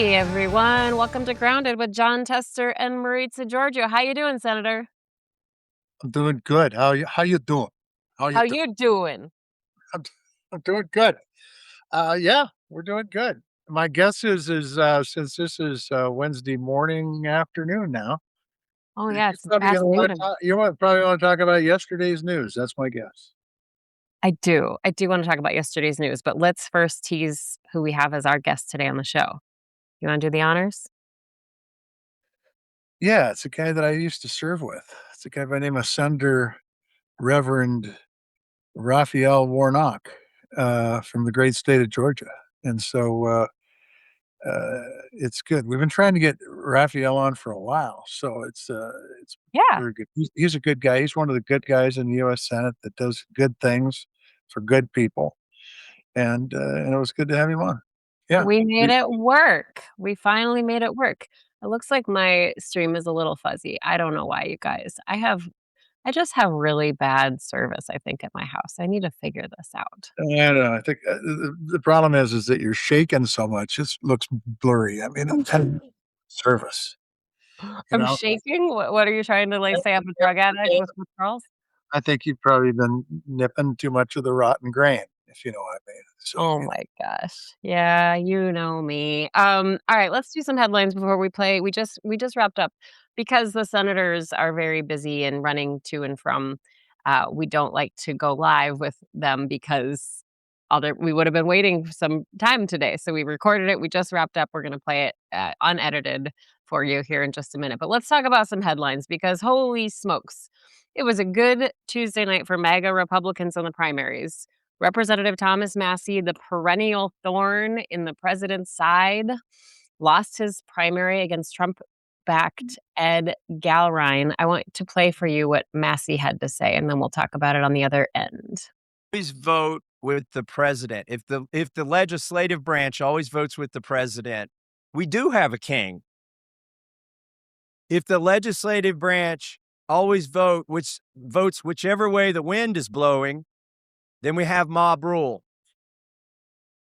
Hey everyone, welcome to Grounded with John Tester and Maritza Giorgio. How you doing, Senator? I'm doing good. How you doing? How you How doing? you doing? I'm I'm doing good. Yeah, we're doing good. My guess is since this is Wednesday morning, afternoon now, Oh you're yeah, it's probably past gonna want to noon. talk. Probably want to talk about yesterday's news. That's my guess. I do. I do want to talk about yesterday's news, but let's first tease who we have as our guest today on the show. You want to do the honors? Yeah, it's a guy that I used to serve with. It's a guy by the name of Senator Reverend Raphael Warnock from the great state of Georgia, and it's good. We've been trying to get Raphael on for a while, so it's Yeah. very good. He's a good guy. He's one of the good guys in the U.S. Senate that does good things for good people, and it was good to have him on. Yeah, We made we it work. We finally made it work. It looks like my stream is a little fuzzy. I don't know why, you guys. I just have really bad service, I think, at my house. I need to figure this out. I don't know. I think the problem is that you're shaking so much. It looks blurry. I mean, it's kind of service, you I'm know. shaking. What are you trying to like say? I'm a drug addict with withdrawals? I think you've probably been nipping too much of the rotten grain, if you know what I mean. So Oh you know. my gosh. Yeah, you know me. All right, let's do some headlines before we play. We just wrapped up because the senators are very busy and running to and from. We don't like to go live with them because other we would have been waiting for some time today. So we recorded it. We just wrapped up. We're going to play it unedited for you here in just a minute. But let's talk about some headlines because holy smokes. It was a good Tuesday night for MAGA Republicans in the primaries. Representative Thomas Massie, the perennial thorn in the president's side, lost his primary against Trump backed Ed Galrine. I want to play for you what Massie had to say, and then we'll talk about it on the other end. Always vote with the president. If the legislative branch always votes with the president, we do have a king. If the legislative branch always votes whichever way the wind is blowing, then we have mob rule.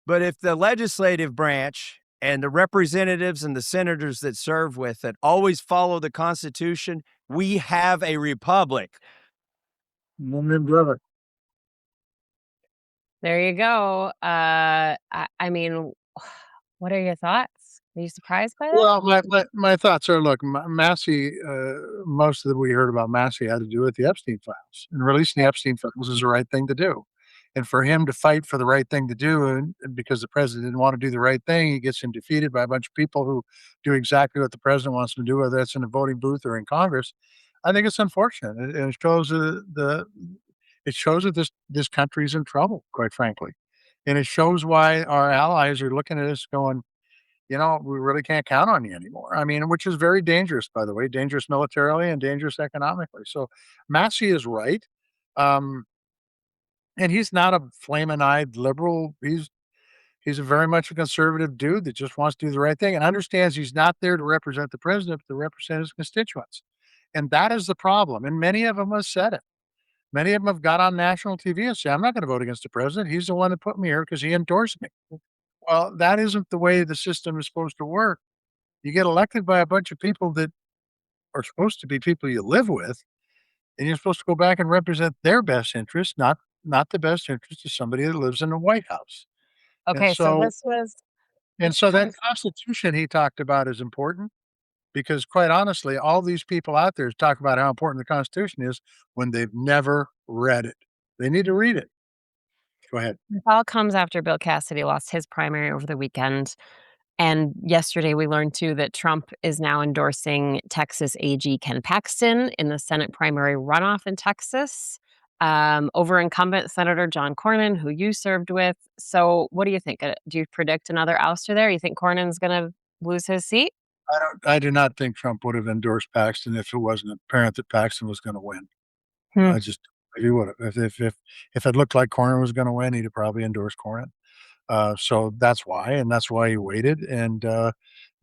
But if the legislative branch and the representatives and the senators that serve with it always follow the Constitution, we have a republic. Moment, brother. There you go. I mean, what are your thoughts? Are you surprised by that? Well, my thoughts are, look, Massey, most of that we heard about Massey had to do with the Epstein files, and releasing the Epstein files is the right thing to do. And for him to fight for the right thing to do, and because the president didn't want to do the right thing, he gets him defeated by a bunch of people who do exactly what the president wants them to do, whether that's in a voting booth or in Congress. I think it's unfortunate, and it shows that this country is in trouble, quite frankly, and it shows why our allies are looking at us going, we really can't count on you anymore. I mean, which is very dangerous, by the way, dangerous militarily and dangerous economically. So Massey is right. Um, and he's not a flaming eyed liberal. He's a very much a conservative dude that just wants to do the right thing and understands he's not there to represent the president, but to represent his constituents. And that is the problem. And many of them have said it. Many of them have got on national TV and say, I'm not going to vote against the president. He's the one that put me here because he endorsed me. Well, that isn't the way the system is supposed to work. You get elected by a bunch of people that are supposed to be people you live with, and you're supposed to go back and represent their best interest, not the best interest of somebody that lives in the White House. And Okay, so so this was and so that Constitution he talked about is important because quite honestly, all these people out there talk about how important the Constitution is when they've never read it. They need to read it. Go ahead. this all comes after Bill Cassidy lost his primary over the weekend. And yesterday, we learned too that Trump is now endorsing Texas AG Ken Paxton in the Senate primary runoff in Texas over incumbent Senator John Cornyn, who you served with. So, what do you think? Do you predict another ouster there? You think Cornyn's going to lose his seat? I do not think Trump would have endorsed Paxton if it wasn't apparent that Paxton was going to win. Hmm. I just he would have. If it looked like Cornyn was going to win, he'd have probably endorsed Cornyn. So that's why he waited, and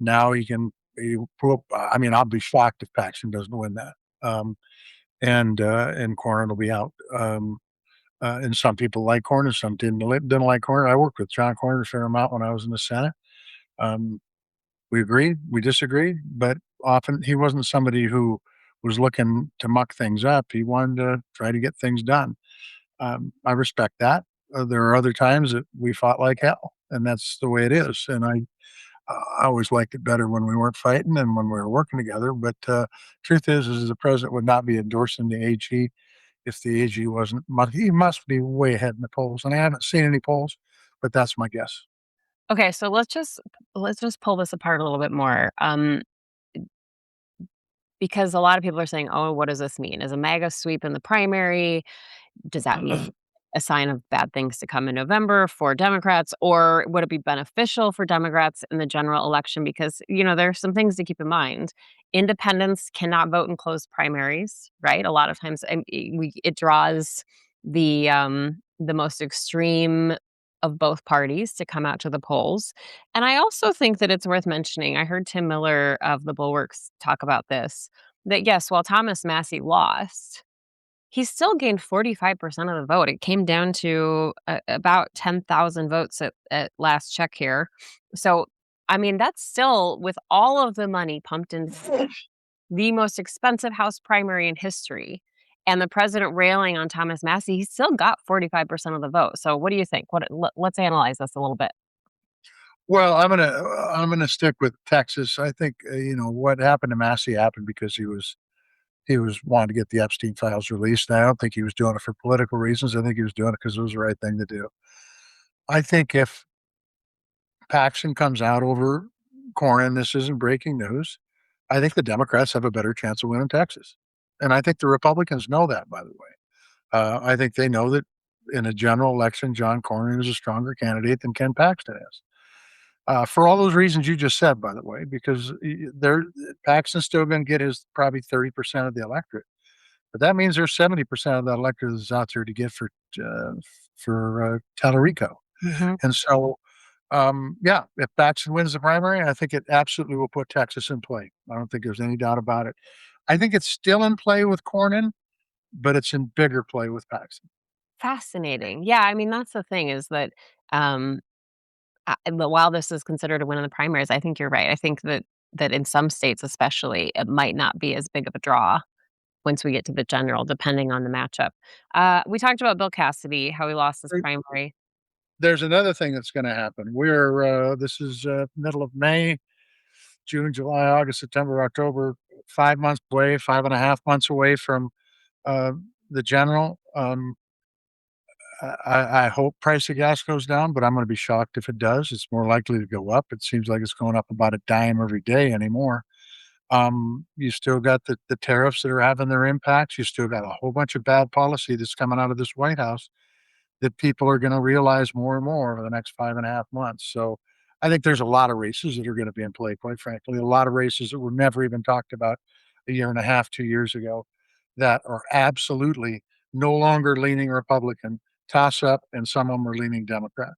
now he can. I mean, I'll be shocked if Paxton doesn't win that, and Cornyn will be out. And some people like Cornyn, some didn't like Cornyn. I worked with John Cornyn a fair amount when I was in the Senate. Um, We agreed, we disagreed, but often he wasn't somebody who was looking to muck things up. He wanted to try to get things done. I respect that. There are other times that we fought like hell, and that's the way it is. And I always liked it better when we weren't fighting and when we were working together. But truth is the president would not be endorsing the AG if the AG wasn't. He must be way ahead in the polls, and I haven't seen any polls, but that's my guess. Okay, so let's just pull this apart a little bit more. Because a lot of people are saying, "Oh, what does this mean? Is a MAGA sweep in the primary? Does that mean a sign of bad things to come in November for Democrats, or would it be beneficial for Democrats in the general election?" Because, there are some things to keep in mind. Independents cannot vote in closed primaries, right? A lot of times, it draws the most extreme of both parties to come out to the polls. And I also think that it's worth mentioning, I heard Tim Miller of the Bulwarks talk about this, that yes, while Thomas Massie lost, he still gained 45% of the vote. It came down to about 10,000 votes at last check here. So, I mean, that's still with all of the money pumped into the most expensive House primary in history, and the president railing on Thomas Massie, he still got 45% of the vote. So, what do you think? Let's analyze this a little bit. Well, I'm gonna stick with Texas. I think what happened to Massey happened because he was wanting to get the Epstein files released. And I don't think he was doing it for political reasons. I think he was doing it because it was the right thing to do. I think if Paxton comes out over Cornyn, this isn't breaking news. I think the Democrats have a better chance of winning Texas, and I think the Republicans know that. By the way, I think they know that in a general election, John Cornyn is a stronger candidate than Ken Paxton is. For all those reasons you just said, by the way, because Paxton's still going to get his probably 30% of the electorate, but that means there's 70% of the electorate that's out there to get for Tallarico. Mhm. And so, yeah, if Paxton wins the primary, I think it absolutely will put Texas in play. I don't think there's any doubt about it. I think it's still in play with Cornyn, but it's in bigger play with Paxton. Fascinating. Yeah, I mean, that's the thing is that, um, while this is considered a win in the primaries, I think you're right. I think that in some states especially, it might not be as big of a draw once we get to the general, depending on the matchup. We talked about Bill Cassidy, how he lost his primary. There's another thing that's going to happen. This is middle of May, June, July, August, September, October, 5 months away, 5.5 months away from uh, the general. I hope price of gas goes down, but I'm going to be shocked if it does. It's more likely to go up. It seems like it's going up about a dime every day anymore. You still got the tariffs that are having their impacts. You still got a whole bunch of bad policy that's coming out of this White House that people are going to realize more and more over the next 5.5 months. So I think there's a lot of races that are going to be in play, quite frankly, a lot of races that were never even talked about a year and a half, 2 years ago that are absolutely no longer leaning Republican, toss up, and some of them are leaning Democrat.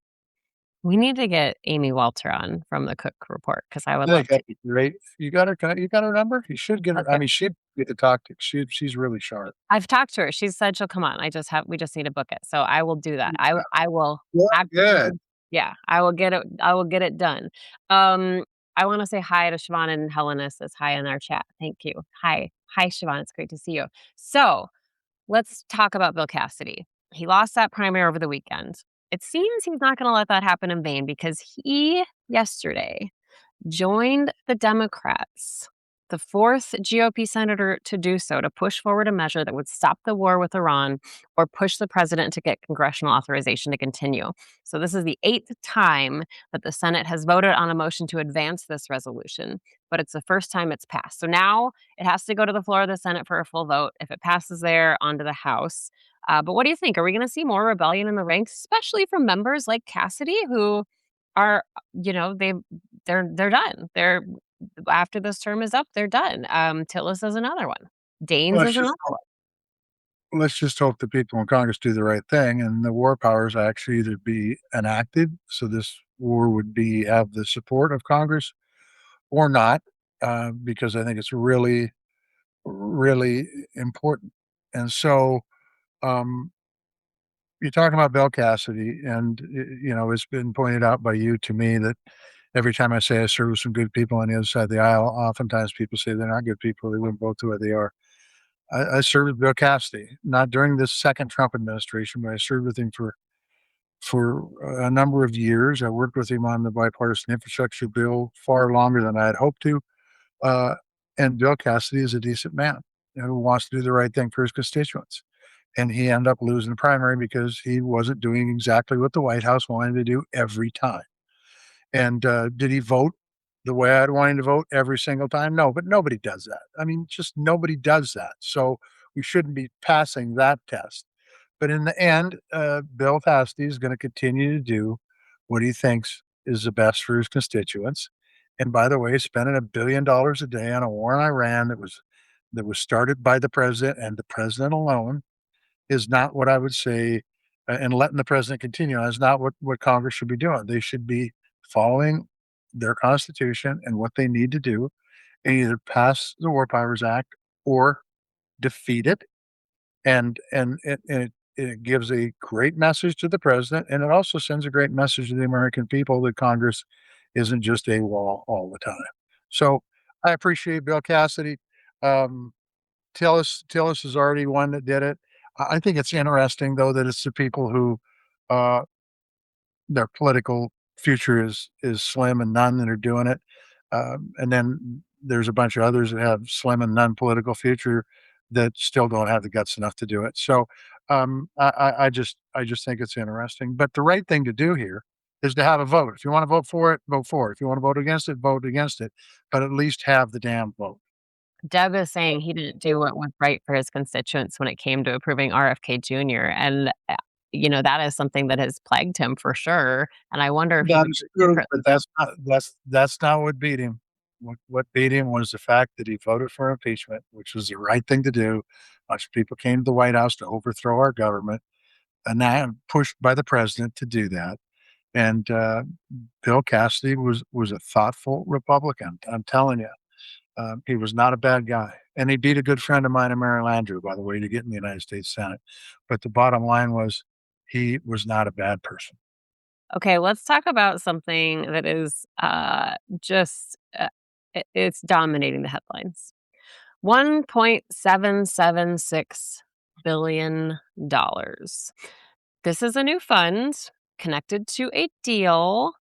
We need to get Amy Walter on from the Cook Report because I would I love think to. that'd be great. You got her number? You should get her. I Okay. mean, she'd get to talk to. She's really sharp. I've talked to her. She said she'll come on. We just need to book it. So I will do that. I will Yeah, good. absolutely. Yeah, I will get it done. Um, I wanna say hi to Siobhan and Helena says hi in our chat. Thank you. Hi. Hi, Siobhan. It's great to see you. So, let's talk about Bill Cassidy. He lost that primary over the weekend. It seems he's not gonna let that happen in vain because he yesterday joined the Democrats, the fourth GOP senator to do so, to push forward a measure that would stop the war with Iran or push the president to get congressional authorization to continue. So, this is the eighth time that the Senate has voted on a motion to advance this resolution, but it's the first time it's passed. So now it has to go to the floor of the Senate for a full vote. If it passes there, onto the House. But what do you think? Are we going to see more rebellion in the ranks, especially from members like Cassidy, who are, they're done. They're after this term is up, they're done. Tillis is another one. Daines Let's is just another one. let's just hope the people in Congress do the right thing and the war powers actually either be enacted, so this war would be have the support of Congress, or not, because I think it's really, really important. And so, um, you're talking about Bill Cassidy, and it's been pointed out by you to me that every time I say I serve with some good people on the other side of the aisle, oftentimes people say they're not good people. They wouldn't vote the way they are. I served with Bill Cassidy, not during this second Trump administration, but I served with him for a number of years. I worked with him on the bipartisan infrastructure bill far longer than I had hoped to. Uh, and Bill Cassidy is a decent man, who wants to do the right thing for his constituents. And he ended up losing the primary because he wasn't doing exactly what the White House wanted to do every time. And did he vote the way I'd want him to vote every single time? No, but nobody does that. I mean, just nobody does that. So we shouldn't be passing that test. But in the end, Bill Cassidy is going to continue to do what he thinks is the best for his constituents. And by the way, spending $1 billion a day on a war in Iran that was started by the president and the president alone is not what I would say, and letting the president continue on is not what Congress should be doing. They should be following their constitution and what they need to do, and either pass the War Powers Act or defeat it. And it gives a great message to the president, and it also sends a great message to the American people that Congress isn't just a wall all the time. So I appreciate Bill Cassidy. Um, Tillis is already one that did it. I think it's interesting though that it's the people who uh, their political future is slim and none that are doing it. And then there's a bunch of others that have slim and none political future that still don't have the guts enough to do it. So I just think it's interesting. But the right thing to do here is to have a vote. If you want to vote for it, vote for it. If you want to vote against it, vote against it. But at least have the damn vote. Deb is saying he didn't do what was right for his constituents when it came to approving RFK Jr. And, that is something that has plagued him for sure. And I wonder if he That would is do true, but differently. that's not what beat him. What beat him was the fact that he voted for impeachment, which was the right thing to do. A bunch of people came to the White House to overthrow our government, and now pushed by the president to do that. And Bill Cassidy was a thoughtful Republican. I'm telling you, he was not a bad guy, and he beat a good friend of mine, Mary Landrieu, by the way, to get in the United States Senate. But the bottom line was, he was not a bad person. Okay, let's talk about something that is just it's dominating the headlines. $1.776 billion. This is a new fund connected to a deal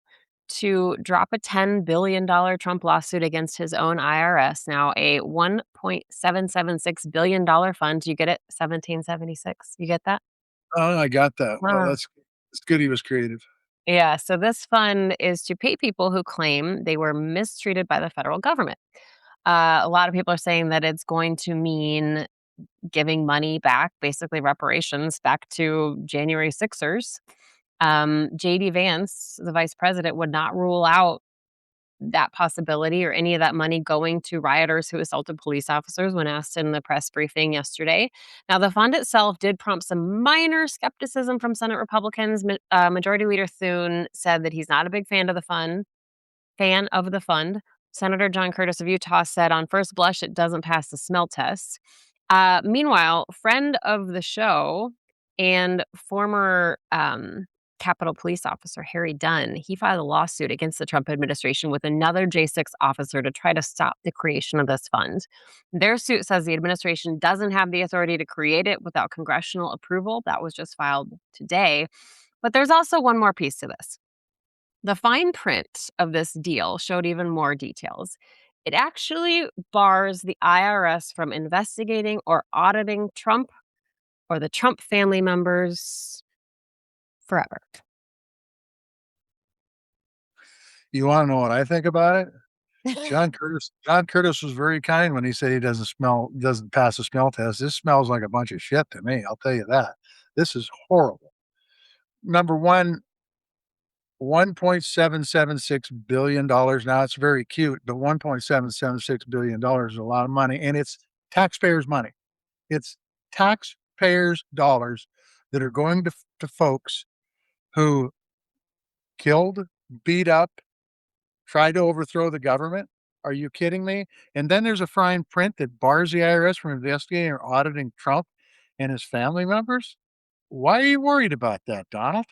to drop a $10 billion Trump lawsuit against his own IRS. Now, a $1.776 billion fund. You get it? 1776. You get that? Oh, I got that. Well, Wow. that's good he was creative. Yeah. So, this fund is to pay people who claim they were mistreated by the federal government. A lot of people are saying that it's going to mean giving money back, basically reparations back to January Sixers. JD Vance, the vice president, would not rule out that possibility or any of that money going to rioters who assaulted police officers when asked in the press briefing yesterday. Now, the fund itself did prompt some minor skepticism from Senate Republicans. Majority Leader Thune said that he's not a big fan of the fund. Senator John Curtis of Utah said on first blush it doesn't pass the smell test. Meanwhile, friend of the show and former Capitol Police officer Harry Dunn, he filed a lawsuit against the Trump administration with another J6 officer to try to stop the creation of this fund. Their suit says the administration doesn't have the authority to create it without congressional approval. That was just filed today. But there's also one more piece to this. The fine print of this deal showed even more details. It actually bars the IRS from investigating or auditing Trump or the Trump family members forever. You wanna know what I think about it? John Curtis was very kind when he said he doesn't pass the smell test. This smells like a bunch of shit to me, I'll tell you that. This is horrible. Number 1, $1.776 billion. Now, it's very cute, but $1.776 billion is a lot of money, and it's taxpayers' money. It's taxpayers' dollars that are going to folks who killed, beat up, tried to overthrow the government. Are you kidding me? And then there's a fine print that bars the IRS from investigating or auditing Trump and his family members. Why are you worried about that, Donald?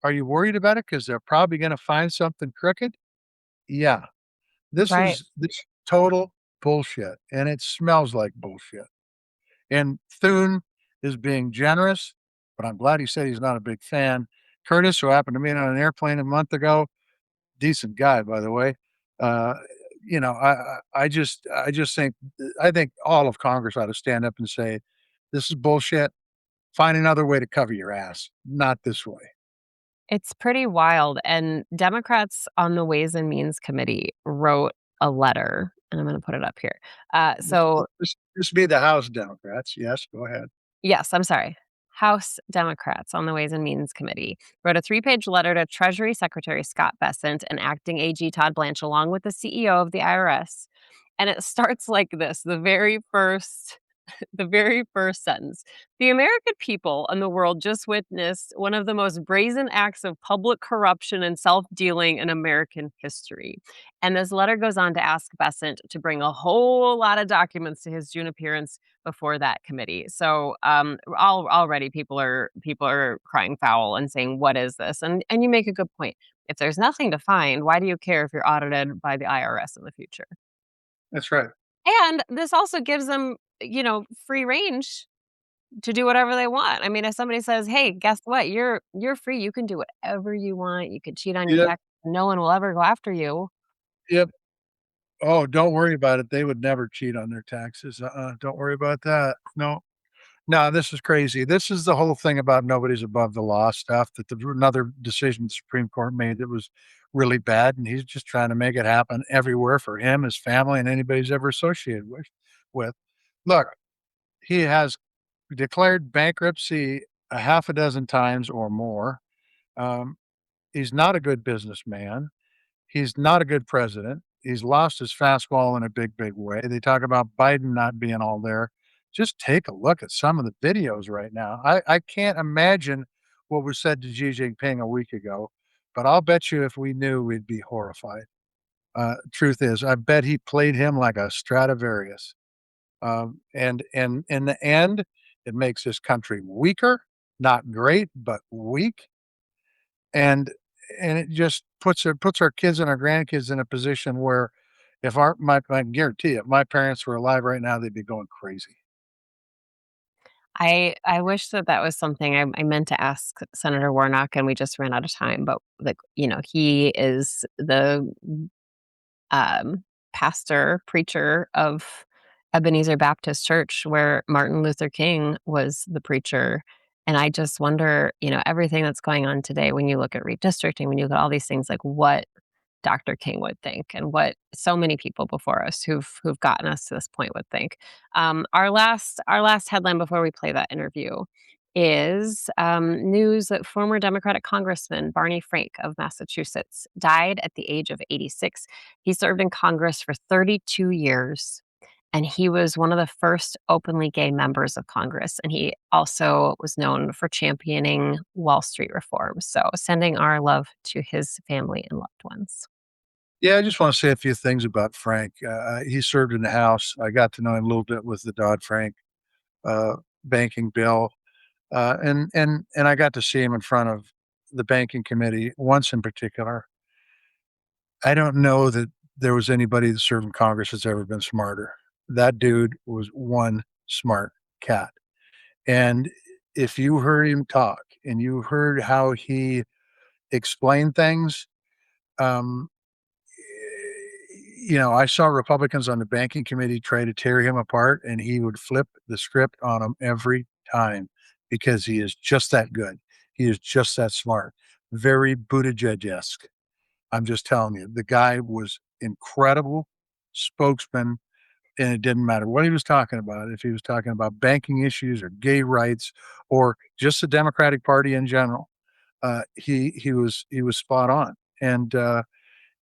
Are you worried about it because they're probably going to find something crooked? Yeah, this Right. is this total bullshit, and it smells like bullshit. And Thune is being generous, but I'm glad he said he's not a big fan. Curtis, who happened to meet on an airplane a month ago, decent guy, by the way. Uh, I just think all of Congress ought to stand up and say, "This is bullshit. Find another way to cover your ass, not this way." It's pretty wild, and Democrats on the Ways and Means Committee wrote a letter, and I'm gonna put it up here. This, So this be the House Democrats. Yes, go ahead. yes, I'm sorry. House Democrats on the Ways and Means Committee wrote a three-page letter to Treasury Secretary Scott Bessent and Acting AG Todd Blanche, along with the CEO of the IRS. And it starts like this, the very first sentence. The American people and the world just witnessed one of the most brazen acts of public corruption and self dealing in American history. And this letter goes on to ask Bessent to bring a whole lot of documents to his June appearance before that committee. So already people are crying foul and saying, "What is this?" And you make a good point. If there's nothing to find, why do you care if you're audited by the IRS in the future? That's right. And this also gives them, free range to do whatever they want. I mean, if somebody says, "Hey, guess what? You're free. You can do whatever you want. You can cheat on your Yep. tax. No one will ever go after you." Yep. Oh, don't worry about it. They would never cheat on their taxes. Don't worry about that. No. No, this is crazy. This is the whole thing about nobody's above the law stuff that another decision the Supreme Court made that was really bad, and he's just trying to make it happen everywhere for him, his family, and anybody he's ever associated with. Look, he has declared bankruptcy a half a dozen times or more. Um, he's not a good businessman. He's not a good president. He's lost his fastball in a big, big way. They talk about Biden not being all there. Just take a look at some of the videos right now. I can't imagine what was said to Xi Jinping a week ago, but I'll bet you if we knew, we'd be horrified. Truth is, I bet he played him like a Stradivarius. And in the end, it makes this country weaker, not great, but weak. And it just puts our kids and our grandkids in a position where if our my I guarantee you, if my parents were alive right now, they'd be going crazy. I wish that that was something I meant to ask Senator Warnock, and we just ran out of time. But like, he is the um, pastor, preacher of Ebenezer Baptist Church, where Martin Luther King was the preacher. And I just wonder, everything that's going on today, when you look at redistricting, when you look at all these things, like what Dr. King would think and what so many people before us who've gotten us to this point would think. Our last headline before we play that interview is news that former Democratic Congressman Barney Frank of Massachusetts died at the age of 86. He served in Congress for 32 years. And he was one of the first openly gay members of Congress. And he also was known for championing Wall Street reforms. So, sending our love to his family and loved ones. Yeah, I just want to say a few things about Frank. He served in the House. I got to know him a little bit with the Dodd-Frank uh, banking bill, and I got to see him in front of the banking committee once in particular. I don't know that there was anybody that served in Congress that's ever been smarter. That dude was one smart cat. And if you heard him talk and you heard how he explained things, um, I saw Republicans on the banking committee try to tear him apart, and he would flip the script on them every time because he is just that good. He is just that smart. Very Buttigieg-esque. I'm just telling you, the guy was incredible spokesman, and it didn't matter what he was talking about. If he was talking about banking issues or gay rights or just the Democratic Party in general, he was spot on.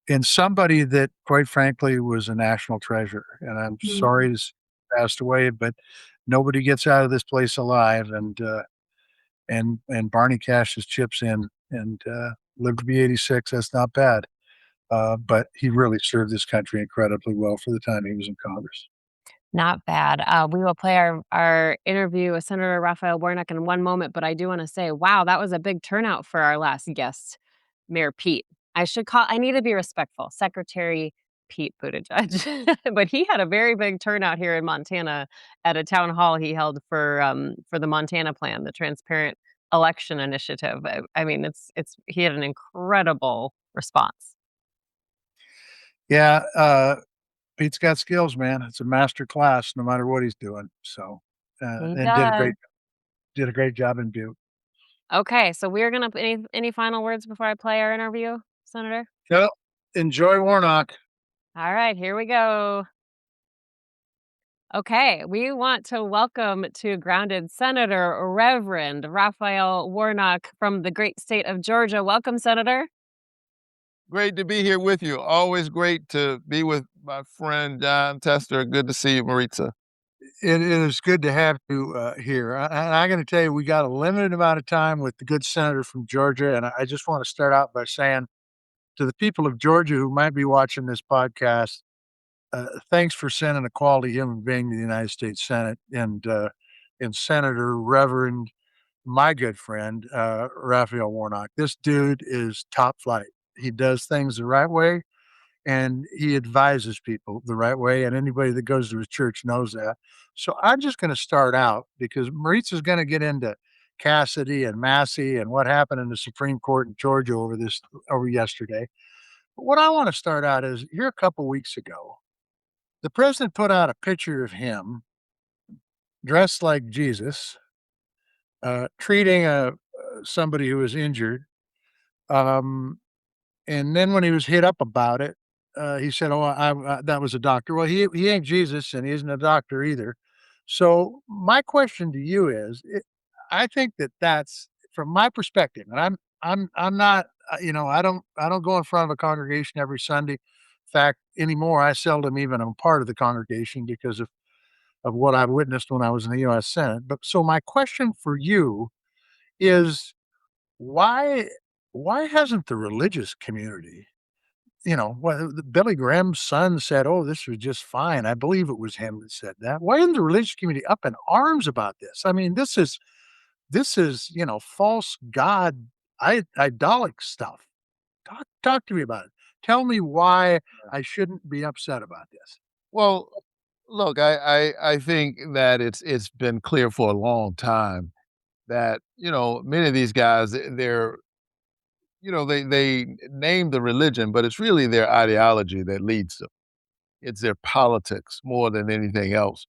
And somebody that, quite frankly, was a national treasure. And I'm sorry to see he passed away, but nobody gets out of this place alive. And Barney cashed his chips in and lived to be 86. That's not bad. But he really served this country incredibly well for the time he was in Congress. Not bad. We will play our interview with Senator Raphael Warnock in one moment, but I do want to say, wow, that was a big turnout for our last guest, Mayor Pete. I need to be respectful, Secretary Pete Buttigieg. But he had a very big turnout here in Montana at a town hall he held for the Montana Plan, the Transparent Election Initiative. I mean, it's he had an incredible response. Yeah, Pete's got skills, man. It's a master class no matter what he's doing. So, He and did a does. great job in Butte. Okay, so we're gonna any final words before I play our interview, Senator? So, enjoy Warnock. All right, here we go. Okay, we want to welcome to Grounded Senator Reverend Raphael Warnock from the great state of Georgia. Welcome, Senator. Great to be here with you. Always great to be with my friend John Tester. Good to see you, Maritza. It is good to have you here. I got to tell you, we got a limited amount of time with the good senator from Georgia, and I just want to start out by saying to the people of Georgia who might be watching this podcast, thanks for sending a quality human being to the United States Senate, and Senator Reverend, my good friend Raphael Warnock. This dude is top flight. He does things the right way, and he advises people the right way. And anybody that goes to his church knows that. So I'm just going to start out because Maritza's going to get into Cassidy and Massey and what happened in the Supreme Court in Georgia over yesterday. But what I want to start out is here a couple weeks ago, the president put out a picture of him dressed like Jesus, treating somebody who was injured. Um, And then when he was hit up about it, he said, "Oh, that was a doctor." Well, he ain't Jesus, and he isn't a doctor either. So my question to you is, I think that's from my perspective, and I'm not, I don't go in front of a congregation every Sunday. In fact, anymore, I seldom even am part of the congregation because of what I've witnessed when I was in the U.S. Senate. But so my question for you is, why why hasn't the religious community, Billy Graham's son said, "Oh, this was just fine." I believe it was him that said that. Why isn't the religious community up in arms about this? I mean, this is false god, idolic stuff. Talk to me about it. Tell me why I shouldn't be upset about this. Well, look, I think that it's been clear for a long time that many of these guys they're they name the religion, but it's really their ideology that leads them. It's their politics more than anything else.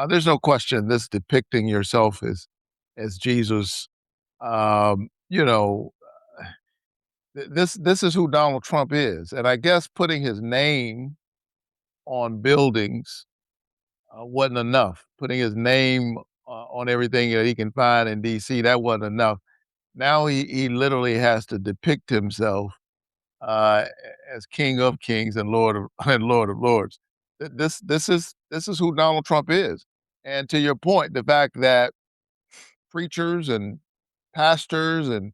There's no question this depicting yourself as Jesus. Um, you know, this is who Donald Trump is, and I guess putting his name on buildings wasn't enough. Putting his name on everything that he can find in D.C. that wasn't enough. Now he literally has to depict himself uh, as King of Kings and Lord of and Lord of Lords. This is who Donald Trump is. And to your point, the fact that preachers and pastors and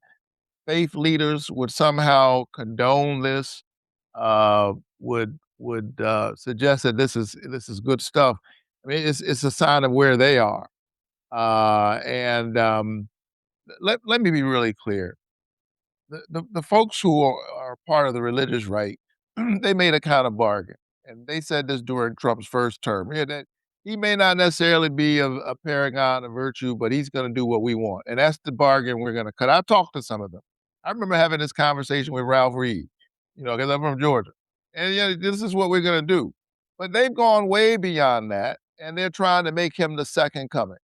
faith leaders would somehow condone this, would suggest that this is good stuff. I mean, it's a sign of where they are. And let me be really clear. The folks who are part of the religious right, they made a kind of bargain, and they said this during Trump's first term. Yeah, that he may not necessarily be a paragon of virtue, but he's going to do what we want, and that's the bargain we're going to cut. I talked to some of them. I remember having this conversation with Ralph Reed, because I'm from Georgia, and this is what we're going to do. But they've gone way beyond that, and they're trying to make him the second coming.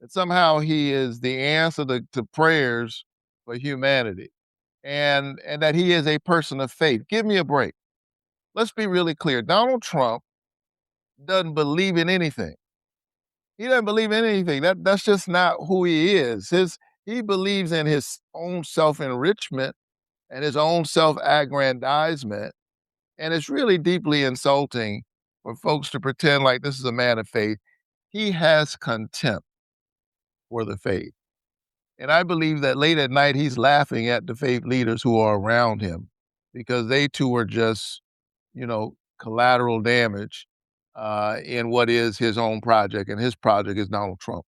That somehow he is the answer to prayers for humanity and that he is a person of faith. Give me a break. Let's be really clear. Donald Trump doesn't believe in anything. He doesn't believe in anything. That's just not who he is. He believes in his own self-enrichment and his own self-aggrandizement. And it's really deeply insulting for folks to pretend like this is a man of faith. He has contempt for the faith. And I believe that late at night, he's laughing at the faith leaders who are around him because they too are just, collateral damage in what is his own project. And his project is Donald Trump.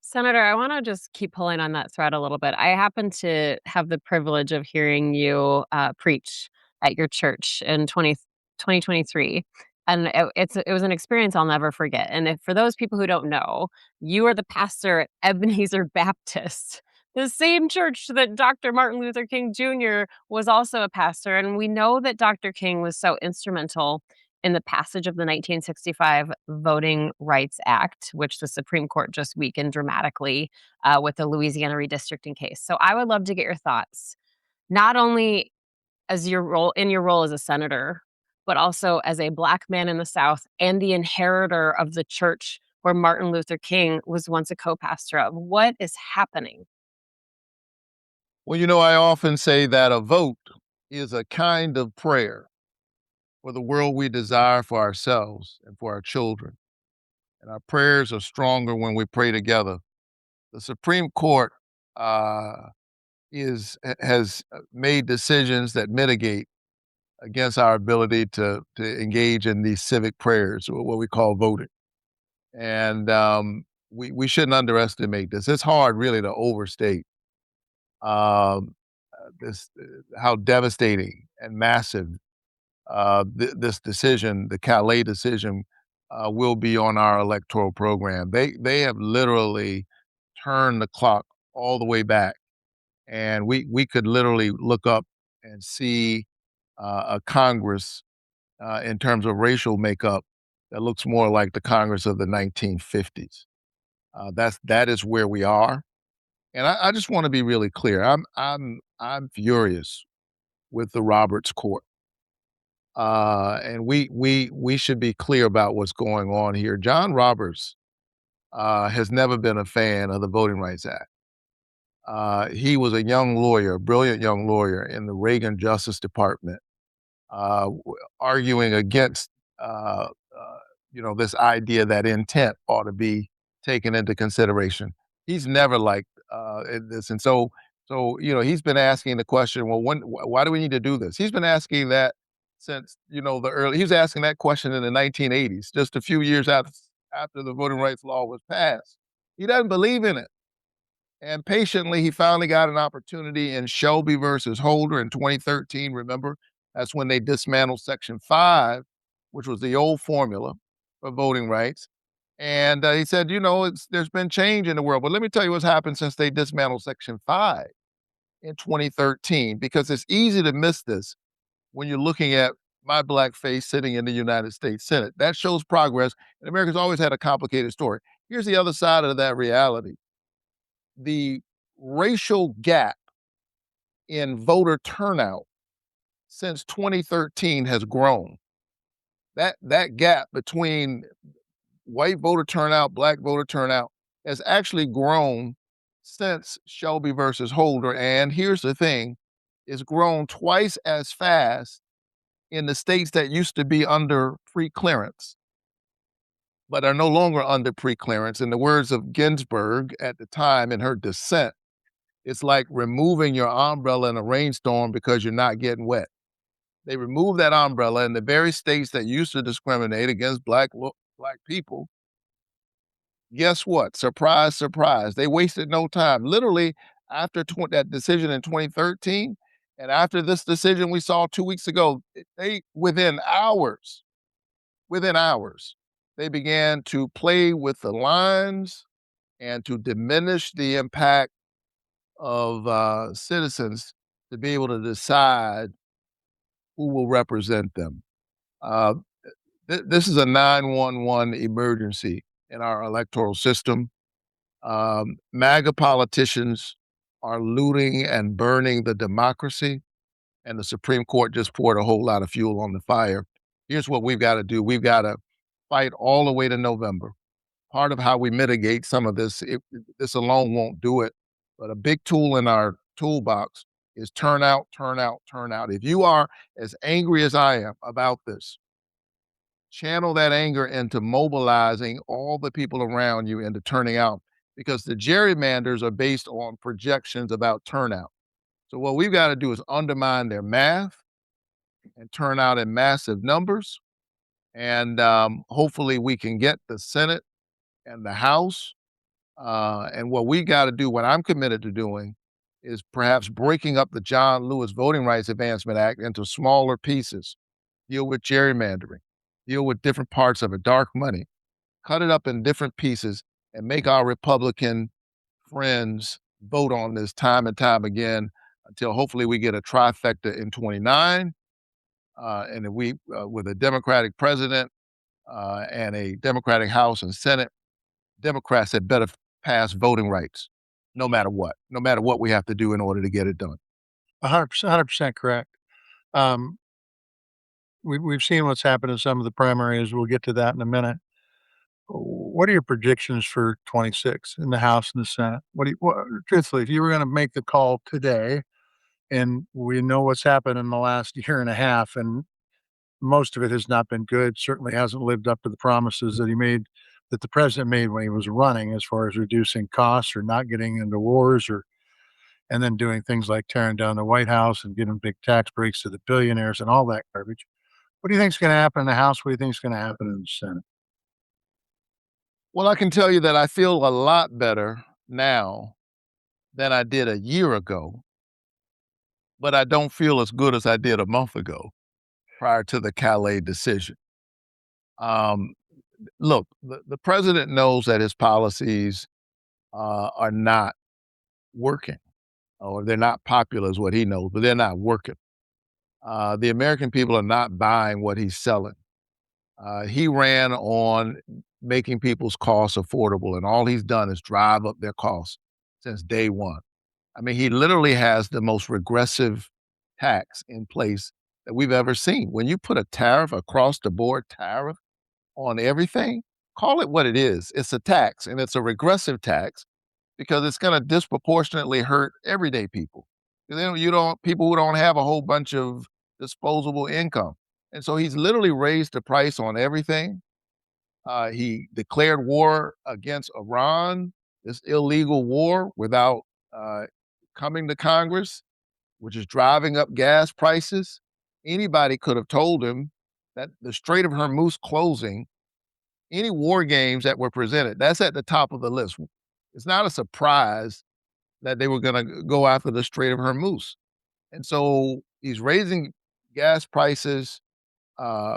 Senator, I want to just keep pulling on that thread a little bit. I happen to have the privilege of hearing you preach at your church in 2023. And it was an experience I'll never forget. And if, for those people who don't know, you are the pastor at Ebenezer Baptist, the same church that Dr. Martin Luther King Jr. was also a pastor. And we know that Dr. King was so instrumental in the passage of the 1965 Voting Rights Act, which the Supreme Court just weakened dramatically with the Louisiana redistricting case. So I would love to get your thoughts, not only as your role as a senator, but also as a Black man in the South and the inheritor of the church where Martin Luther King was once a co-pastor of. What is happening? Well, I often say that a vote is a kind of prayer for the world we desire for ourselves and for our children. And our prayers are stronger when we pray together. The Supreme Court uh, has made decisions that mitigate against our ability to engage in these civic prayers, or what we call voting. And we shouldn't underestimate this. It's hard, really, to overstate this how devastating and massive this decision, the Calais decision, will be on our electoral program. They have literally turned the clock all the way back, and we could literally look up and see a Congress in terms of racial makeup that looks more like the Congress of the 1950s. That is where we are, and I just want to be really clear. I'm furious with the Roberts Court. And we should be clear about what's going on here. John Roberts has never been a fan of the Voting Rights Act. He was a young lawyer, a brilliant young lawyer in the Reagan Justice Department, arguing against this idea that intent ought to be taken into consideration. He's never liked this, and so he's been asking the question, well, why do we need to do this? He's been asking that since the early. He was asking that question in the 1980s, just a few years after the voting rights law was passed. He doesn't believe in it. And patiently, he finally got an opportunity in Shelby versus Holder in 2013. Remember, that's when they dismantled Section 5, which was the old formula for voting rights. And he said, there's been change in the world. But let me tell you what's happened since they dismantled Section 5 in 2013, because it's easy to miss this when you're looking at my Black face sitting in the United States Senate. That shows progress. And America's always had a complicated story. Here's the other side of that reality. The racial gap in voter turnout since 2013 has grown. That gap between white voter turnout, Black voter turnout has actually grown since Shelby versus Holder. And here's the thing, it's grown twice as fast in the states that used to be under pre-clearance, but are no longer under pre-clearance. In the words of Ginsburg at the time in her dissent, it's like removing your umbrella in a rainstorm because you're not getting wet. They removed that umbrella in the very states that used to discriminate against Black people. Guess what? Surprise, surprise. They wasted no time. Literally, after that decision in 2013, and after this decision we saw 2 weeks ago, within hours, they began to play with the lines and to diminish the impact of citizens to be able to decide who will represent them. Uh, this is a 911 emergency in our electoral system. MAGA politicians are looting and burning the democracy, and the Supreme Court just poured a whole lot of fuel on the fire. Here's what we've got to do. We've got to fight all the way to November. Part of how we mitigate some of this, this alone won't do it, but a big tool in our toolbox is turnout, turnout, turnout. If you are as angry as I am about this, channel that anger into mobilizing all the people around you into turning out, because the gerrymanders are based on projections about turnout. So what we've got to do is undermine their math and turn out in massive numbers. And hopefully we can get the Senate and the House And what we got to do, what I'm committed to doing, is perhaps breaking up the John Lewis Voting Rights Advancement Act into smaller pieces, deal with gerrymandering, deal with different parts of it, dark money, cut it up in different pieces, and make our Republican friends vote on this time and time again until hopefully we get a trifecta in 29. And if we, with a Democratic president and a Democratic House and Senate, Democrats had better pass voting rights, no matter what we have to do in order to get it done. 100% correct. Um, we've seen what's happened in some of the primaries. We'll get to that in a minute. What are your predictions for 26 in the House and the Senate? Truthfully, if you were going to make the call today, and we know what's happened in the last year and a half, and most of it has not been good, certainly hasn't lived up to the promises that the president made when he was running, as far as reducing costs or not getting into wars, or and then doing things like tearing down the White House and giving big tax breaks to the billionaires and all that garbage. What do you think is going to happen in the House? What do you think is going to happen in the Senate? Well, I can tell you that I feel a lot better now than I did a year ago, but I don't feel as good as I did a month ago prior to the Calais decision. Um, Look, the president knows that his policies are not working, or they're not popular, is what he knows, but they're not working. The American people are not buying what he's selling. He ran on making people's costs affordable, and all he's done is drive up their costs since day one. I mean, he literally has the most regressive tax in place that we've ever seen. When you put a tariff, across the board tariff on everything, call it what it is. It's a tax, and it's a regressive tax because it's going to disproportionately hurt everyday people. People who don't have a whole bunch of disposable income. And so he's literally raised the price on everything. He declared war against Iran, this illegal war, without uh, coming to Congress, which is driving up gas prices. Anybody could have told him that the Strait of Hormuz closing, any war games that were presented, that's at the top of the list. It's not a surprise that they were going to go after the Strait of Hormuz. And so he's raising gas prices.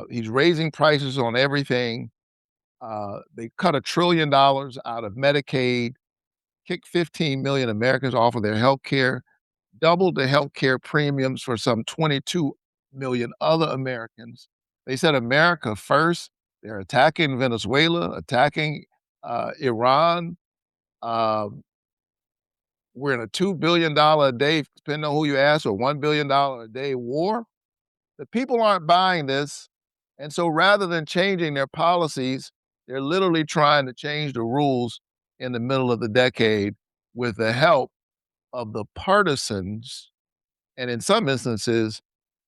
He's raising prices on everything. They cut $1 trillion out of Medicaid, kicked 15 million Americans off of their health care, doubled the health care premiums for some 22 million other Americans. They said America first. They're attacking Venezuela, attacking Iran. We're in a $2 billion a day, depending on who you ask, or $1 billion a day war. The people aren't buying this. And so rather than changing their policies, they're literally trying to change the rules in the middle of the decade with the help of the partisans. And in some instances,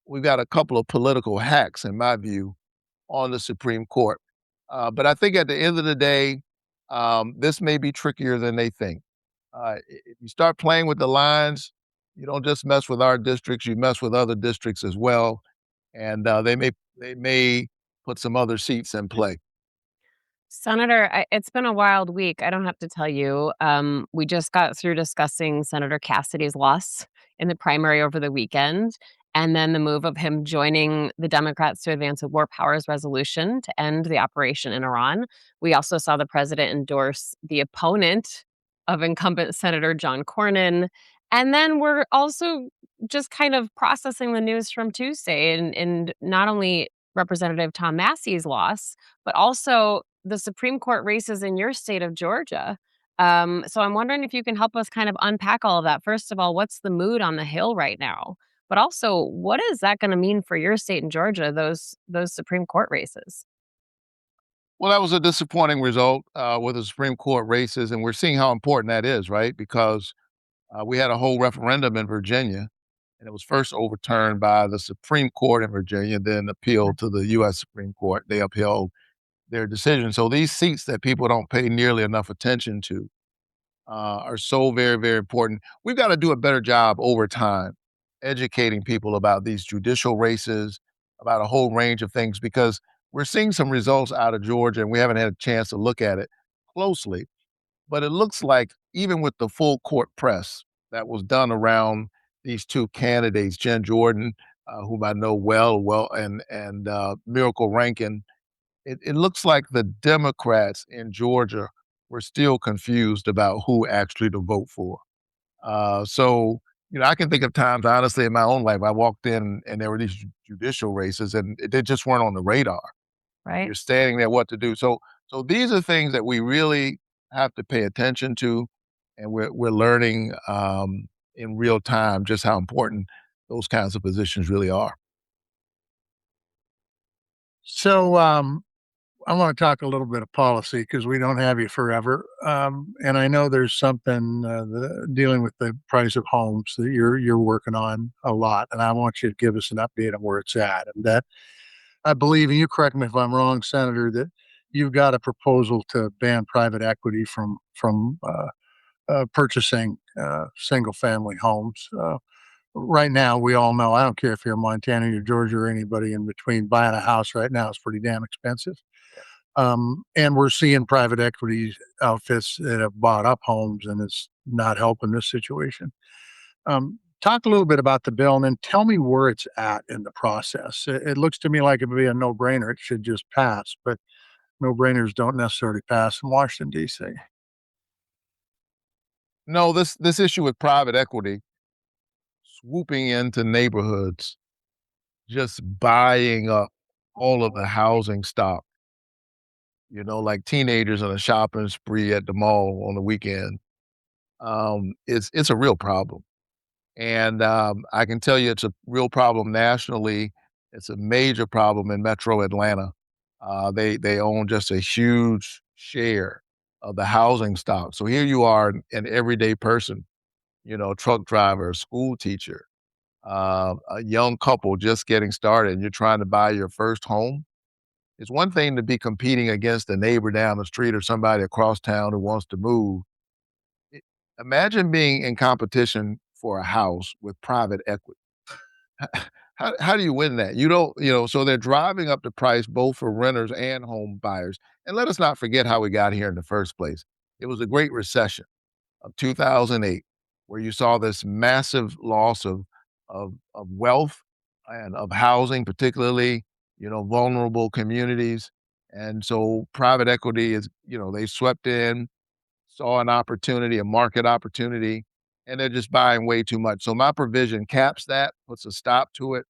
we've got a couple of political hacks, in my view, on the Supreme Court. But I think at the end of the day, this may be trickier than they think. If you start playing with the lines, you don't just mess with our districts, you mess with other districts as well. And they may put some other seats in play. Senator, it's been a wild week. I don't have to tell you. We just got through discussing Senator Cassidy's loss in the primary over the weekend, and then the move of him joining the Democrats to advance a war powers resolution to end the operation in Iran. We also saw the president endorse the opponent of incumbent Senator John Cornyn. And then we're also just kind of processing the news from Tuesday, and not only Representative Tom Massey's loss, but also the Supreme Court races in your state of Georgia. So I'm wondering if you can help us kind of unpack all of that. First of all, what's the mood on the Hill right now? But also, what is that going to mean for your state in Georgia, those Supreme Court races? Well, that was a disappointing result with the Supreme Court races, and we're seeing how important that is, right? Because we had a whole referendum in Virginia, and it was first overturned by the Supreme Court in Virginia, then appealed to the U.S. Supreme Court. They upheld their decision. So these seats that people don't pay nearly enough attention to are so very, very important. We've got to do a better job over time educating people about these judicial races, about a whole range of things, because we're seeing some results out of Georgia, and we haven't had a chance to look at it closely. But it looks like even with the full court press that was done around these two candidates, Jen Jordan, whom I know well, and Miracle Rankin, it looks like the Democrats in Georgia were still confused about who actually to vote for. So, I can think of times, honestly, in my own life, I walked in and there were these judicial races and they just weren't on the radar. And right? you're standing there, what to do. So these are things that we really have to pay attention to, and we're learning in real time just how important those kinds of positions really are. So, I want to talk a little bit of policy because we don't have you forever. And I know there's something dealing with the price of homes that you're working on a lot, and I want you to give us an update on where it's at. And that I believe, and you correct me if I'm wrong, Senator, that you've got a proposal to ban private equity from purchasing single family homes. Right now, we all know. I don't care if you're in Montana, or Georgia, or anybody in between. Buying a house right now is pretty damn expensive. And we're seeing private equity outfits that have bought up homes, and it's not helping this situation. Talk a little bit about the bill, and then tell me where it's at in the process. It looks to me like it would be a no-brainer. It should just pass, but no-brainers don't necessarily pass in Washington D.C. No, this issue with private equity swooping into neighborhoods, just buying up all of the housing stock, like teenagers on a shopping spree at the mall on the weekend. It's a real problem. And I can tell you it's a real problem nationally. It's a major problem in Metro Atlanta. They own just a huge share of the housing stock. So here you are, an everyday person, truck driver, school teacher, a young couple just getting started, and you're trying to buy your first home. It's one thing to be competing against a neighbor down the street or somebody across town who wants to move. I- Imagine being in competition for a house with private equity. How do you win that? You don't, so they're driving up the price both for renters and home buyers. And let us not forget how we got here in the first place. It was a great recession of 2008, where you saw this massive loss of wealth and of housing, particularly, vulnerable communities. And so private equity is, they swept in, saw an opportunity, a market opportunity, and they're just buying way too much. So my provision caps that, puts a stop to it.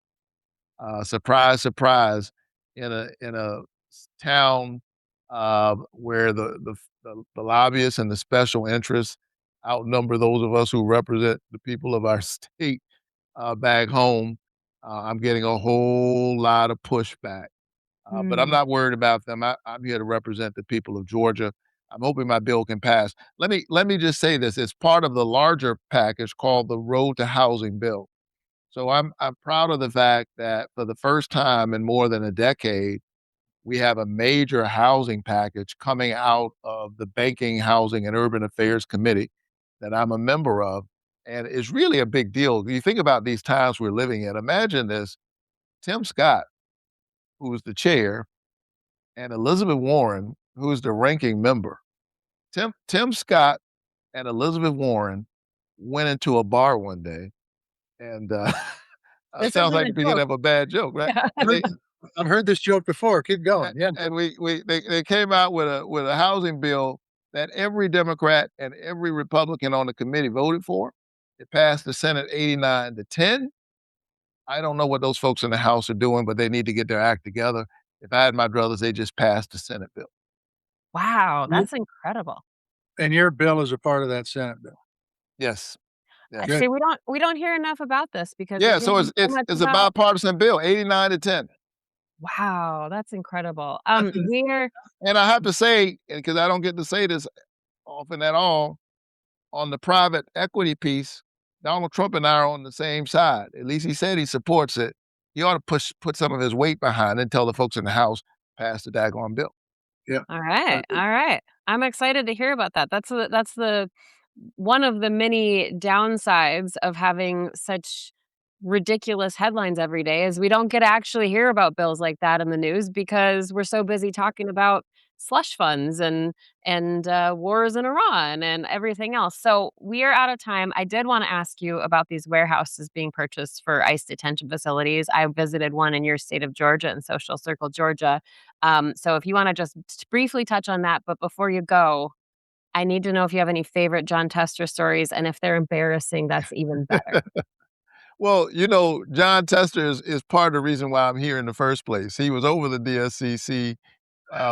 Surprise, surprise, in a town where the lobbyists and the special interests outnumber those of us who represent the people of our state back home. I'm getting a whole lot of pushback. But I'm Hmm. not worried about them. I'm here to represent the people of Georgia. I'm hoping my bill can pass. Let me just say this: it's part of the larger package called the Road to Housing bill. So I'm proud of the fact that for the first time in more than a decade, we have a major housing package coming out of the Banking, Housing, and Urban Affairs Committee that I'm a member of, and it's really a big deal. You think about these times we're living in. Imagine this: Tim Scott, who is the chair, and Elizabeth Warren, who is the ranking member. Tim Scott and Elizabeth Warren went into a bar one day, and This sounds isn't like a the beginning joke. of a bad joke, right? Yeah. I've And heard, they I've heard this joke before. Keep going. Yeah. and they came out with a housing bill that every Democrat and every Republican on the committee voted for. It passed the Senate 89-10. I don't know what those folks in the House are doing, but they need to get their act together. If I had my druthers, they just passed the Senate bill. Wow, that's incredible. And your bill is a part of that Senate bill. Yes, I yes. Good. see we don't hear enough about this because we Yeah, hear so so much it's a about. bipartisan bill, 89-10. Wow, that's incredible. We're And I have to say, because I don't get to say this often at all, on the private equity piece, Donald Trump and I are on the same side. At least he said he supports it. He ought to put some of his weight behind it and tell the folks in the House pass the daggone bill. Yeah. all Uh, right, all right. I'm excited to hear about that. That's the one of the many downsides of having such ridiculous headlines every day is we don't get to actually hear about bills like that in the news because we're so busy talking about slush funds and wars in Iran and everything else. So we are out of time. I did want to ask you about these warehouses being purchased for ICE detention facilities. I visited one in your state of Georgia, in Social Circle, Georgia. So if you want to just briefly touch on that, but before you go, I need to know if you have any favorite John Tester stories, and if they're embarrassing, that's even better. Well, John Tester is part of the reason why I'm here in the first place. He was over the DSCC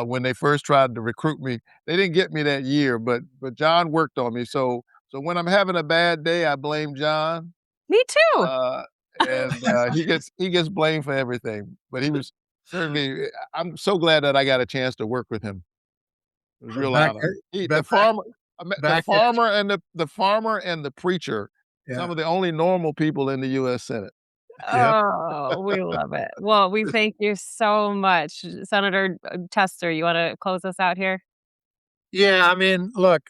when they first tried to recruit me. They didn't get me that year, but John worked on me. So when I'm having a bad day, I blame John, Me too. uh, and he gets blamed for everything. But he was certainly. I'm so glad that I got a chance to work with him. It was a real Back honor. at The back farmer, I met the back at farmer and the farmer and the preacher, some yeah, of the only normal people in the U.S. Senate. yep. Oh, we love it. Well, we thank you so much. Senator Tester, you wanna close us out here? Yeah, I mean, look,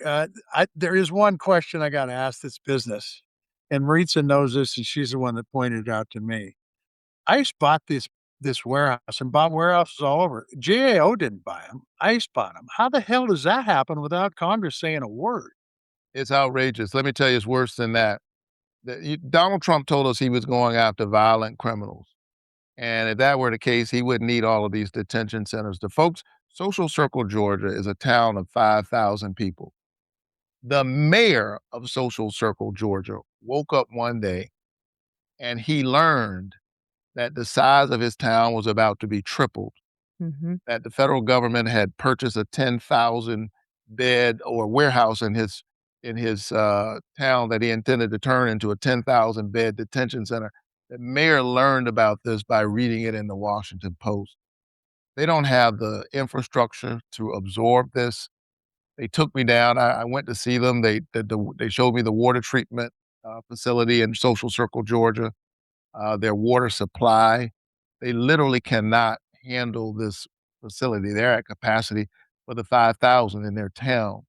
there is one question I gotta ask this business, and Maritza knows this, and she's the one that pointed it out to me. ICE bought this warehouse and bought warehouses all over. GAO didn't buy them. ICE bought them. How the hell does that happen without Congress saying a word? It's outrageous. Let me tell you, it's worse than that. Donald Trump told us he was going after violent criminals. And if that were the case, he wouldn't need all of these detention centers. The folks, Social Circle, Georgia is a town of 5,000 people. The mayor of Social Circle, Georgia, woke up one day and he learned that the size of his town was about to be tripled, Mhm. that the federal government had purchased a 10,000 bed or warehouse in his town that he intended to turn into a 10,000 bed detention center. The mayor learned about this by reading it in the Washington Post. They don't have the infrastructure to absorb this. They took me down. I went to see them. They showed me the water treatment facility in Social Circle, Georgia, their water supply. They literally cannot handle this facility. They're at capacity for the 5,000 in their town.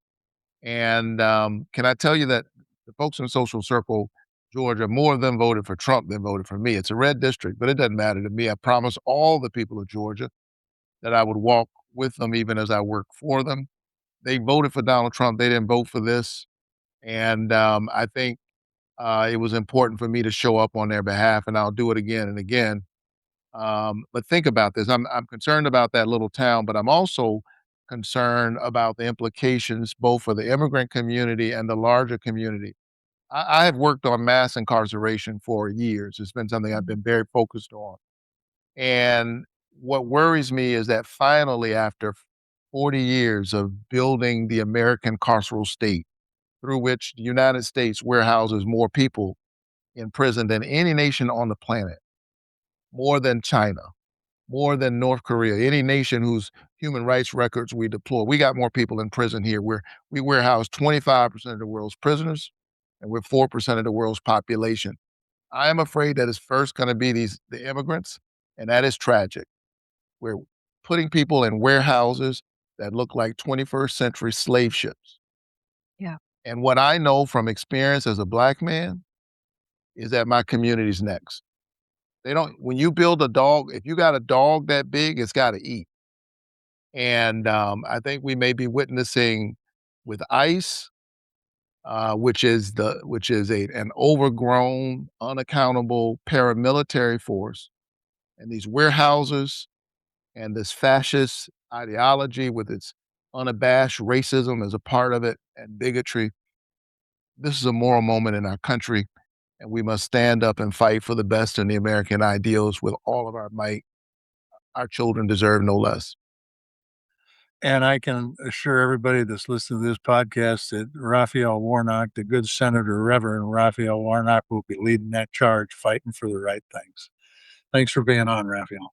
And can I tell you that the folks in Social Circle, Georgia, more of them voted for Trump than voted for me. It's a red district, but it doesn't matter to me. I promised all the people of Georgia that I would walk with them even as I work for them. They voted for Donald Trump. They didn't vote for this. And I think it was important for me to show up on their behalf, and I'll do it again and again. But think about this. I'm concerned about that little town, but I'm also concerned about the implications both for the immigrant community and the larger community. I have worked on mass incarceration for years. It's been something I've been very focused on. And what worries me is that finally, after 40 years of building the American carceral state, through which the United States warehouses more people in prison than any nation on the planet, more than China, more than North Korea, any nation whose human rights records we deplore. We got more people in prison here. We warehouse 25% of the world's prisoners, and we're 4% of the world's population. I am afraid that it's first going to be the immigrants, and that is tragic. We're putting people in warehouses that look like 21st century slave ships. Yeah. And what I know from experience as a black man is that my community's next. They don't when you build a dog, if you got a dog that big, it's gotta eat. And, I think we may be witnessing with ICE, which is an overgrown, unaccountable paramilitary force, and these warehouses and this fascist ideology with its unabashed racism as a part of it and bigotry. This is a moral moment in our country, and we must stand up and fight for the best in the American ideals with all of our might. Our children deserve no less. And I can assure everybody that's listening to this podcast that Raphael Warnock, the good Senator Reverend Raphael Warnock, will be leading that charge, fighting for the right things. Thanks for being on, Raphael.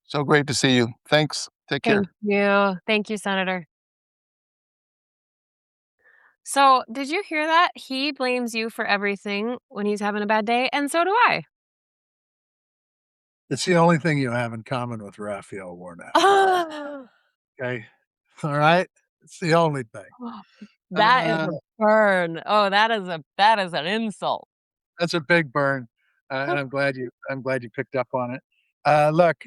So great to see you. Thanks. Take care. Thank you. Thank you, Senator. So, did you hear that? He blames you for everything when he's having a bad day, and so do I. It's the only thing you have in common with Raphael Warnock. Oh, Okay. All right. It's the only thing. that is Uh, a burn. Oh, that is an insult. that's a big burn. And I'm glad you picked up on it. Look,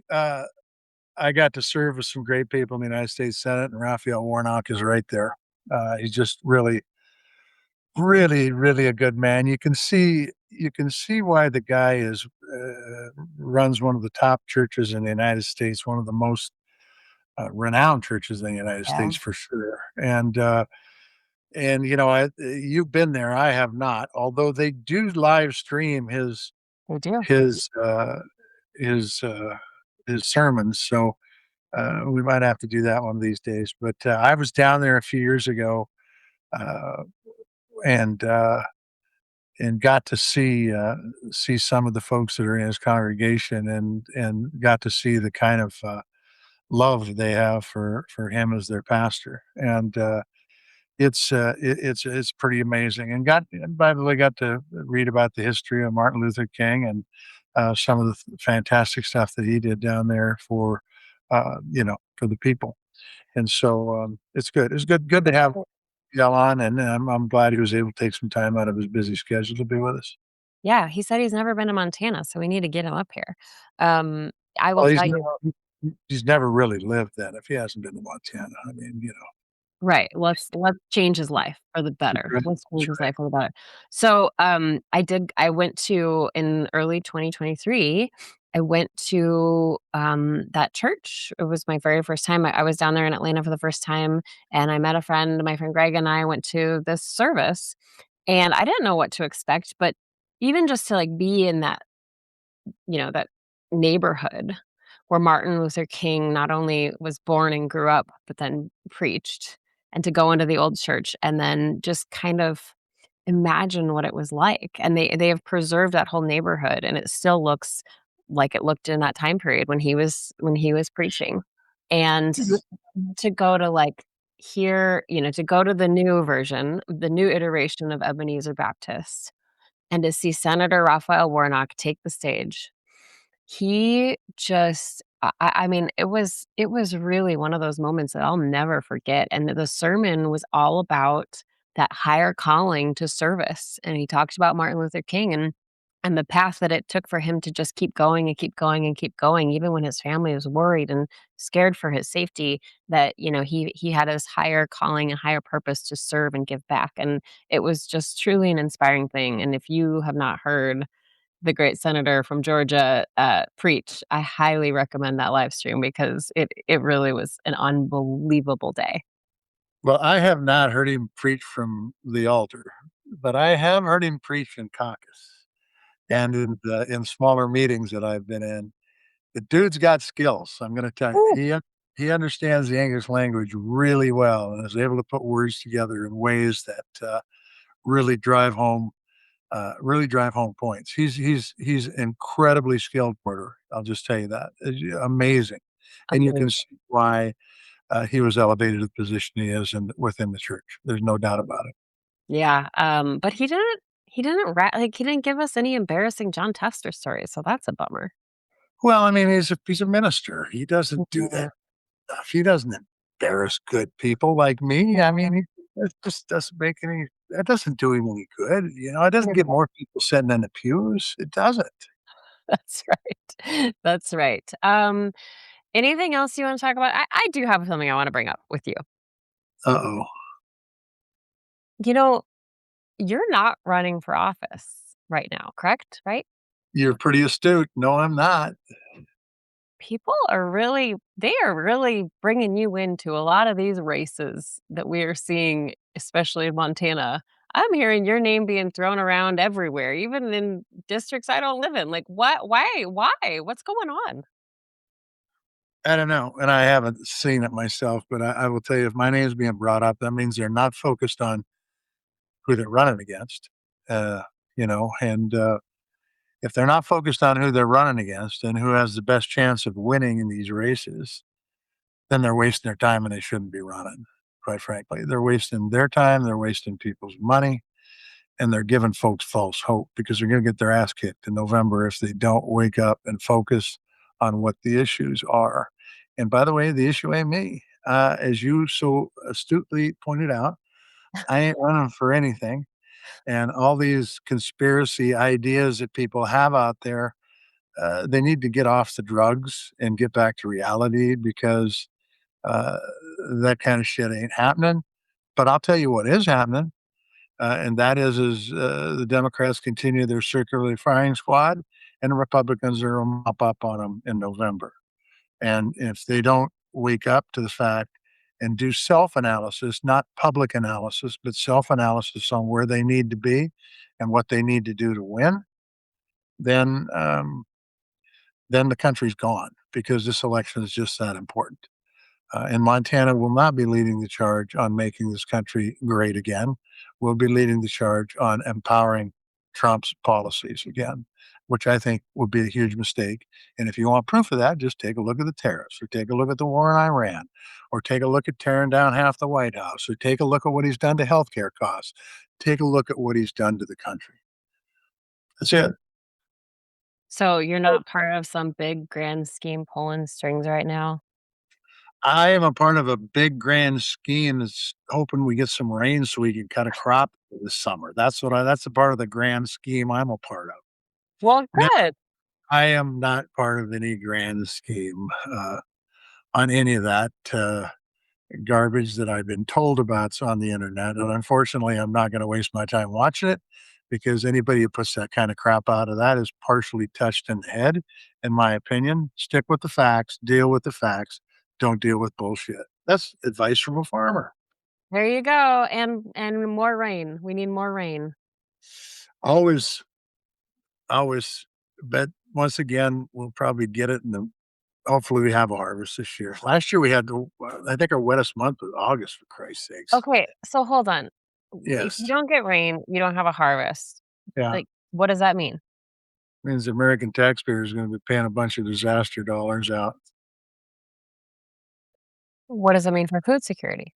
I got to serve with some great people in the United States Senate, and Raphael Warnock is right there. He's just really, really, really a good man. You can see why the guy is runs one of the top churches in the United States, one of the most renowned churches in the United Yeah, States for sure. And you've been there, I have not. Although they do live stream they do. his uh, his uh, his sermons, so we might have to do that one of these days. But I was down there a few years ago, uh, and got to see some of the folks that are in his congregation, and got to see the kind of love they have for him as their pastor. And it's pretty amazing. And by the way, got to read about the history of Martin Luther King, and some of the fantastic stuff that he did down there for the people. And so it's good. It's good to have Yell on, and I'm glad he was able to take some time out of his busy schedule to be with us. Yeah, he said he's never been to Montana, so we need to get him up here. Um, I will Well, tell you. he's never really lived then if he hasn't been to Montana. I mean, Right, let's change his life for the better. right, Let's that's change his right. life for the better. So, I went to in early 2023, I went to, that church. It was my very first time. I was down there in Atlanta for the first time, and I met a friend. My friend Greg and I went to this service, and I didn't know what to expect, but even just to, like, be in that neighborhood where Martin Luther King not only was born and grew up, but then preached, and to go into the old church and then just kind of imagine what it was like. And they have preserved that whole neighborhood, and it still looks like it looked in that time period when he was preaching. And to go to like here, to go to the new version, the new iteration of Ebenezer Baptist, and to see Senator Raphael Warnock take the stage. He just I mean, it was really one of those moments that I'll never forget, and the sermon was all about that higher calling to service, and he talked about Martin Luther King and the path that it took for him to just keep going and keep going and keep going, even when his family was worried and scared for his safety, that, he had this higher calling and higher purpose to serve and give back, and it was just truly an inspiring thing. And if you have not heard the great senator from Georgia, preach, I highly recommend that live stream because it really was an unbelievable day. Well, I have not heard him preach from the altar, but I have heard him preach in caucus and in smaller meetings that I've been in. The dude's got skills. I'm going to tell you. Ooh, He understands the English language really well, and is able to put words together in ways that really drive home points. He's incredibly skilled porter. I'll just tell you that. Amazing, and you can amazing. see why he was elevated to the position he is within the church. There's no doubt about it. Yeah, but he didn't give us any embarrassing John Tester stories, so that's a bummer. Well, I mean, he's a minister. He doesn't do Mhm. that stuff. He doesn't embarrass good people like me. I mean, that just doesn't make any. That doesn't do him any good. It doesn't get more people sitting in the pews. It doesn't. That's right. That's right. Anything else you wanna talk about? I do have something I wanna bring up with you. Uh oh. You know, you're not running for office right now, correct? Right? You're pretty astute. No, I'm not. People they are really bringing you into a lot of these races that we are seeing, especially in Montana. I'm hearing your name being thrown around everywhere, even in districts I don't live in. Like, what? Why? What's going on? I don't know, and I haven't seen it myself, but I will tell you, if my name's being brought up, that means they're not focused on who they're running against. Uh, and if they're not focused on who they're running against and who has the best chance of winning in these races, then they're wasting their time and they shouldn't be running. Quite frankly, they're wasting their time, they're wasting people's money, and they're giving folks false hope because they're going to get their ass kicked in November if they don't wake up and focus on what the issues are. And by the way, the issue ain't me. As you so astutely pointed out, I ain't running for anything. And all these conspiracy ideas that people have out there, they need to get off the drugs and get back to reality because uh, that kind of shit ain't happening. But I'll tell you what is happening, and that is the Democrats continue their circular firing squad, and the Republicans are gonna mop up on them in November. And if they don't wake up to the fact and do self analysis, not public analysis, but self analysis on where they need to be and what they need to do to win, then then the country's gone because this election is just that important. And Montana will not be leading the charge on making this country great again. We'll be leading the charge on empowering Trump's policies again, which I think would be a huge mistake. And if you want proof of that, just take a look at the tariffs, or take a look at the war in Iran, or take a look at tearing down half the White House, or take a look at what he's done to healthcare costs. Take a look at what he's done to the country. That's it. So you're not part of some big grand scheme pulling strings right now? I am a part of a big grand scheme that's hoping we get some rain so we can cut a crop this summer. That's a part of the grand scheme I'm a part of. Well, Now, good. I am not part of any grand scheme on any of that garbage that I've been told about on the internet. And unfortunately, I'm not going to waste my time watching it because anybody who puts that kind of crap out of that is partially touched in the head, in my opinion. Stick with the facts, deal with the facts, don't deal with bullshit. That's advice from a farmer. There you go, and more rain. We need more rain. Always, always, but once again, we'll probably get it in the hopefully we have a harvest this year. Last year we had I think our wettest month was August, for Christ's sakes. Okay, so hold on. If you Yes. don't get rain, you don't have a harvest. Yeah. Like, what does that mean? Means the American taxpayer is gonna be paying a bunch of disaster dollars out. What does it mean for food security?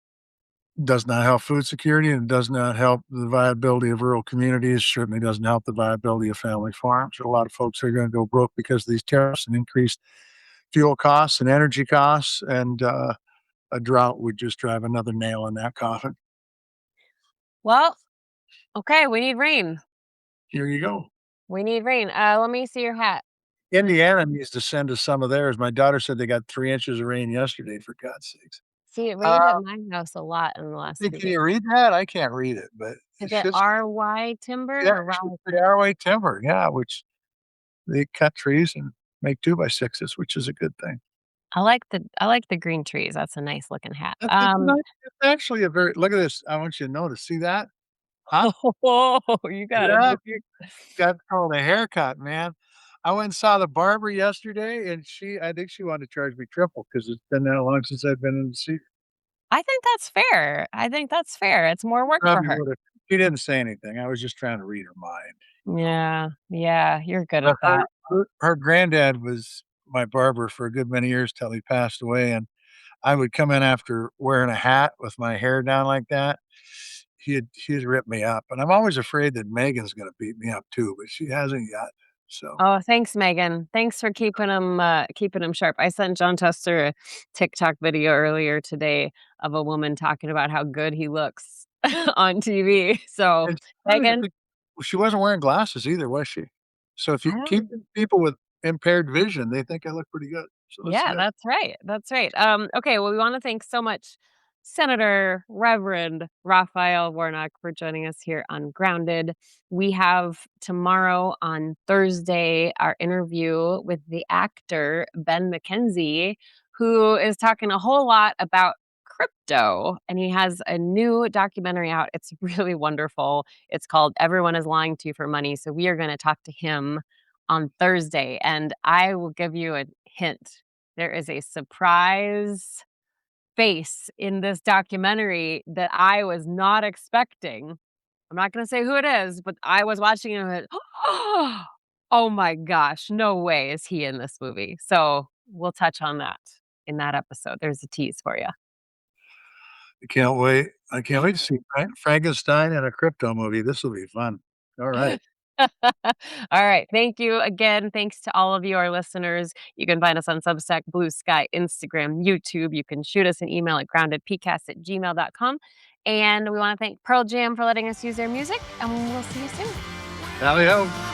Does not help food security and does not help the viability of rural communities, certainly doesn't help the viability of family farms. A lot of folks are gonna go broke because of these tariffs and increased fuel costs and energy costs, and a drought would just drive another nail in that coffin. Well, okay, we need rain. Here you go. We need rain. Let me see your hat. Indiana needs to send us some of theirs. My daughter said they got 3 inches of rain yesterday, for God's sakes. See, it Uh, rained at my house a lot in the last few can days. you read that? I can't read it, but Is it's it just RY timber yeah, or it's Rye? just the ROA timber, yeah, which they cut trees and make 2x6s, which is a good thing. I like the green trees. That's a nice looking hat. It's actually a very look at this. I want you to notice. See that? Huh? Oh, you got a Yeah, different. that's called a haircut, man. I went and saw the barber yesterday, and I think she wanted to charge me triple because it's been that long since I've been in the seat. I think that's fair. I think that's fair. It's more work for Probably her. would've She didn't say anything. I was just trying to read her mind. Yeah, yeah, you're good at But that. her granddad was my barber for a good many years till he passed away, and I would come in after wearing a hat with my hair down like that. He'd rip me up, and I'm always afraid that Megan's gonna beat me up too, but she hasn't yet. So, Oh, thanks, Megan. Thanks for keeping him sharp. I sent John Tester a TikTok video earlier today of a woman talking about how good he looks on TV. So, and I don't even Megan, think she wasn't wearing glasses either, was she? So if you I don't. keep people with impaired vision, they think I look pretty good. So that's Yeah, good. that's right. That's right. Okay, well, we want to thank so much Senator Reverend Raphael Warnock for joining us here on Grounded. We have tomorrow on Thursday our interview with the actor Ben McKenzie, who is talking a whole lot about crypto, and he has a new documentary out. It's really wonderful. It's called Everyone is Lying to You for Money. So we are going to talk to him on Thursday, and I will give you a hint. There is a surprise face in this documentary that I was not expecting. I'm not gonna say who it is, but I was watching it and I went, "Oh my gosh, no way is he in this movie." So, we'll touch on that in that episode. There's a tease for you. I can't wait. I can't wait to see Frankenstein and a crypto movie. This will be fun. All right. All right. Thank you again. Thanks to all of you, our listeners. You can find us on Substack, Blue Sky, Instagram, YouTube. You can shoot us an email at groundedpcast@gmail.com. And we want to thank Pearl Jam for letting us use their music, and we'll see you soon. Tally ho.